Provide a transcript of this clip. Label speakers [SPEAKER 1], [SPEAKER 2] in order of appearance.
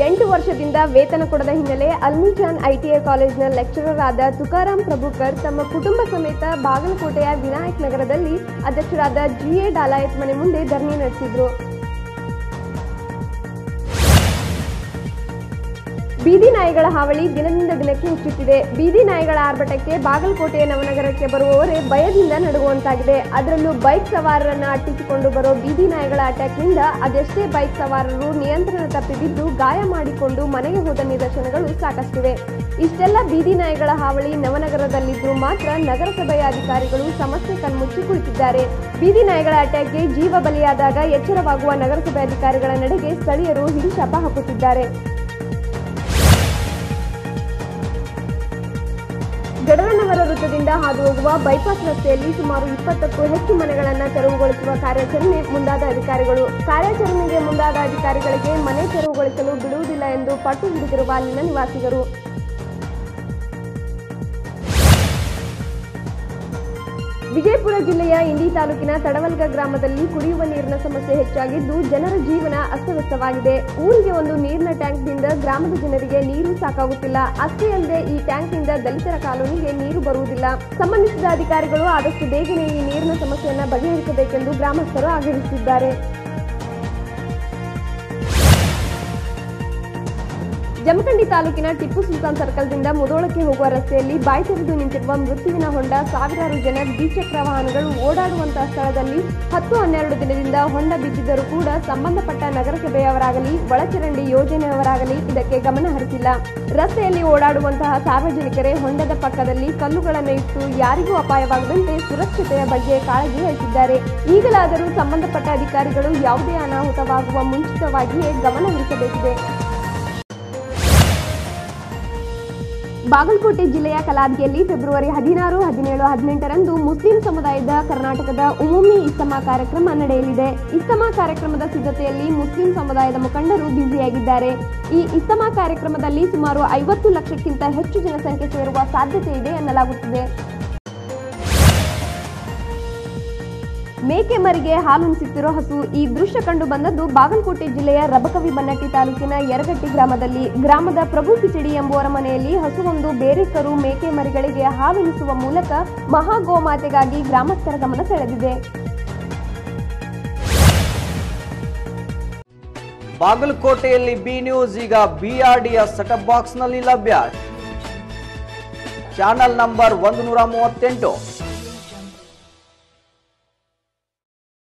[SPEAKER 1] 8 ವರ್ಷದಿಂದ ವೇತನ ಕೊಡದ ಹಿನ್ನೆಲೆ ಅಲ್ಮಿಜಾನ್ ಐಟಿಐ ಕಾಲೇಜಿನ ಲೆಕ್ಚರರ್ ಆದ ತುಕಾರಾಂ ಪ್ರಭುಕರ್ ತಮ್ಮ ಕುಟುಂಬ ಸಮೇತ ಬಾಗಲಕೋಟೆಯ ವಿನಾಯಕ್ ನಗರದಲ್ಲಿ ಅಧ್ಯಕ್ಷರಾದ ಜಿಎ ಡಾಲಾಯತ್ ಮನೆ ಮುಂದೆ ಧರಣಿ ನಡೆಸಿದರು. ಬೀದಿ ನಾಯಿಗಳ ಹಾವಳಿ ದಿನದಿಂದ ದಿನಕ್ಕೆ ಹೆಚ್ಚುತ್ತಿದೆ. ಬೀದಿ ನಾಯಿಗಳ ಆರ್ಭಟಕ್ಕೆ ಬಾಗಲಕೋಟೆಯ ನವನಗರಕ್ಕೆ ಬರುವವರೇ ಭಯದಿಂದ ನಡುಗುವಂತಾಗಿದೆ. ಅದರಲ್ಲೂ ಬೈಕ್ ಸವಾರರನ್ನ ಅಟ್ಟಿಸಿಕೊಂಡು ಬರೋ ಬೀದಿ ನಾಯಿಗಳ ಅಟ್ಯಾಕ್ನಿಂದ ಅದೆಷ್ಟೇ ಬೈಕ್ ಸವಾರರು ನಿಯಂತ್ರಣ ತಪ್ಪಿ ಬಿದ್ದು ಗಾಯ ಮಾಡಿಕೊಂಡು ಮನೆಗೆ ಹೋದ ನಿದರ್ಶನಗಳು ಸಾಕಷ್ಟಿವೆ. ಇಷ್ಟೆಲ್ಲ ಬೀದಿ ನಾಯಿಗಳ ಹಾವಳಿ ನವನಗರದಲ್ಲಿದ್ದರೂ ಮಾತ್ರ ನಗರಸಭೆಯ ಅಧಿಕಾರಿಗಳು ಸಮಸ್ಯೆ ಕಣ್ಮುಚ್ಚಿ ಕುಳಿತಿದ್ದಾರೆ. ಬೀದಿ ನಾಯಿಗಳ ಅಟ್ಯಾಕ್ಗೆ ಜೀವ ಬಲಿಯಾದಾಗ ಎಚ್ಚರವಾಗುವ ನಗರಸಭೆ ಅಧಿಕಾರಿಗಳ ನಡೆಗೆ ಸ್ಥಳೀಯರು ಹಿಡಿಶಾಪ ಹಾಕುತ್ತಿದ್ದಾರೆ. ಗಡರನವರ ವೃತ್ತದಿಂದ ಹಾದು ಹೋಗುವ ಬೈಪಾಸ್ ರಸ್ತೆಯಲ್ಲಿ ಸುಮಾರು 20ಕ್ಕೂ ಹೆಚ್ಚು ಮನೆಗಳನ್ನು ತೆರವುಗೊಳಿಸುವ ಕಾರ್ಯಾಚರಣೆ ಮುಂದಾದ ಅಧಿಕಾರಿಗಳು. ಕಾರ್ಯಾಚರಣೆಗೆ ಮುಂದಾದ ಅಧಿಕಾರಿಗಳಿಗೆ ಮನೆ ತೆರವುಗೊಳಿಸಲು ಬಿಡುವುದಿಲ್ಲ ಎಂದು ಪಟ್ಟು ಹಿಡಿದಿರುವ ಅಲ್ಲಿನ ನಿವಾಸಿಗರು. ವಿಜಯಪುರ ಜಿಲ್ಲೆಯ ಇಂಡಿ ತಾಲೂಕಿನ ತಡವಲ್ಗ ಗ್ರಾಮದಲ್ಲಿ ಕುಡಿಯುವ ನೀರಿನ ಸಮಸ್ಯೆ ಹೆಚ್ಚಾಗಿದ್ದು ಜನರ ಜೀವನ ಅಸ್ತವ್ಯಸ್ತವಾಗಿದೆ. ಊರಿಗೆ ಒಂದು ನೀರಿನ ಟ್ಯಾಂಕ್ನಿಂದ ಗ್ರಾಮದ ಜನರಿಗೆ ನೀರು ಸಾಕಾಗುತ್ತಿಲ್ಲ. ಅಷ್ಟೇ ಅಲ್ಲದೆ ಈ ಟ್ಯಾಂಕ್ನಿಂದ ದಲಿತರ ಕಾಲೋನಿಗೆ ನೀರು ಬರುವುದಿಲ್ಲ. ಸಂಬಂಧಿಸಿದ ಅಧಿಕಾರಿಗಳು ಆದಷ್ಟು ಬೇಗನೆ ಈ ನೀರಿನ ಸಮಸ್ಯೆಯನ್ನು ಬಗೆಹರಿಸಬೇಕೆಂದು ಗ್ರಾಮಸ್ಥರು ಆಗ್ರಹಿಸಿದ್ದಾರೆ. ಜಮಖಂಡಿ ತಾಲೂಕಿನ ಟಿಪ್ಪು ಸುಲ್ತಾನ್ ಸರ್ಕಲ್ದಿಂದ ಮುಧೋಳಕ್ಕೆ ಹೋಗುವ ರಸ್ತೆಯಲ್ಲಿ ಬಾಯಿ ತೆರೆದು ನಿಂತಿರುವ ಮೃತ್ಯುವಿನ ಹೊಂಡ ಸಾವಿರಾರು ಜನ ದ್ವಿಚಕ್ರ ವಾಹನಗಳು ಓಡಾಡುವಂತಹ ಸ್ಥಳದಲ್ಲಿ 10-12 ದಿನದಿಂದ ಹೊಂಡ ಬಿದ್ದಿದ್ದರೂ ಕೂಡ ಸಂಬಂಧಪಟ್ಟ ನಗರಸಭೆಯವರಾಗಲಿ ಒಳಚರಂಡಿ ಯೋಜನೆಯವರಾಗಲಿ ಇದಕ್ಕೆ ಗಮನ ಹರಿಸಿಲ್ಲ. ರಸ್ತೆಯಲ್ಲಿ ಓಡಾಡುವಂತಹ ಸಾರ್ವಜನಿಕರೇ ಹೊಂಡದ ಪಕ್ಕದಲ್ಲಿ ಕಲ್ಲುಗಳನ್ನು ಇಟ್ಟು ಯಾರಿಗೂ ಅಪಾಯವಾಗದಂತೆ ಸುರಕ್ಷತೆಯ ಬಗ್ಗೆ ಕಾಳಜಿ ವಹಿಸಿದ್ದಾರೆ. ಈಗಲಾದರೂ ಸಂಬಂಧಪಟ್ಟ ಅಧಿಕಾರಿಗಳು ಯಾವುದೇ ಅನಾಹುತವಾಗುವ ಮುಂಚಿತವಾಗಿಯೇ ಗಮನ ಹರಿಸಬೇಕಿದೆ. ಬಾಗಲಕೋಟೆ ಜಿಲ್ಲೆಯ ಕಲಾದ್ಗಿಯಲ್ಲಿ ಫೆಬ್ರವರಿ 16, 17, 18ರಂದು ಮುಸ್ಲಿಂ ಸಮುದಾಯದ ಕರ್ನಾಟಕದ ಉಮೂಮಿ ಇಸ್ತಮಾ ಕಾರ್ಯಕ್ರಮ ನಡೆಯಲಿದೆ. ಇಸ್ತಮಾ ಕಾರ್ಯಕ್ರಮದ ಸಿದ್ಧತೆಯಲ್ಲಿ ಮುಸ್ಲಿಂ ಸಮುದಾಯದ ಮುಖಂಡರು ಬ್ಯುಸಿಯಾಗಿದ್ದಾರೆ. ಈ ಇಸ್ತಮಾ ಕಾರ್ಯಕ್ರಮದಲ್ಲಿ ಸುಮಾರು 50 ಲಕ್ಷಕ್ಕಿಂತ ಹೆಚ್ಚು ಜನಸಂಖ್ಯೆ ಸೇರುವ ಸಾಧ್ಯತೆ ಇದೆ ಎನ್ನಲಾಗುತ್ತಿದೆ. ಮೇಕೆ ಮರಿಗೆ ಹಾಲುಣಿಸುತ್ತಿರೋ ಹಸು. ಈ ದೃಶ್ಯ ಕಂಡು ಬಂದದ್ದು ಬಾಗಲಕೋಟೆ ಜಿಲ್ಲೆಯ ರಬಕವಿ ಬನ್ನಟ್ಟಿ ತಾಲೂಕಿನ ಯರಗಟ್ಟಿ ಗ್ರಾಮದಲ್ಲಿ. ಗ್ರಾಮದ ಪ್ರಭು ಕಿಚಡಿ ಎಂಬುವರ ಮನೆಯಲ್ಲಿ ಹಸುವೊಂದು ಬೇರೆ ಕರು ಮೇಕೆ ಮರಿಗಳಿಗೆ ಹಾಲುಣಿಸುವ ಮೂಲಕ ಮಹಾ ಗೋಮಾತೆಗಾಗಿ ಗ್ರಾಮಸ್ಥರ ಗಮನ ಸೆಳೆದಿದೆ.
[SPEAKER 2] ಬಾಗಲಕೋಟೆಯಲ್ಲಿ ಬಿ ನ್ಯೂಸ್ ಈಗ ಬಿಆರ್ಡಿಯ ಸೆಟಪ್ ಬಾಕ್ಸ್ ನಲ್ಲಿ ಲಭ್ಯ. Channel number 138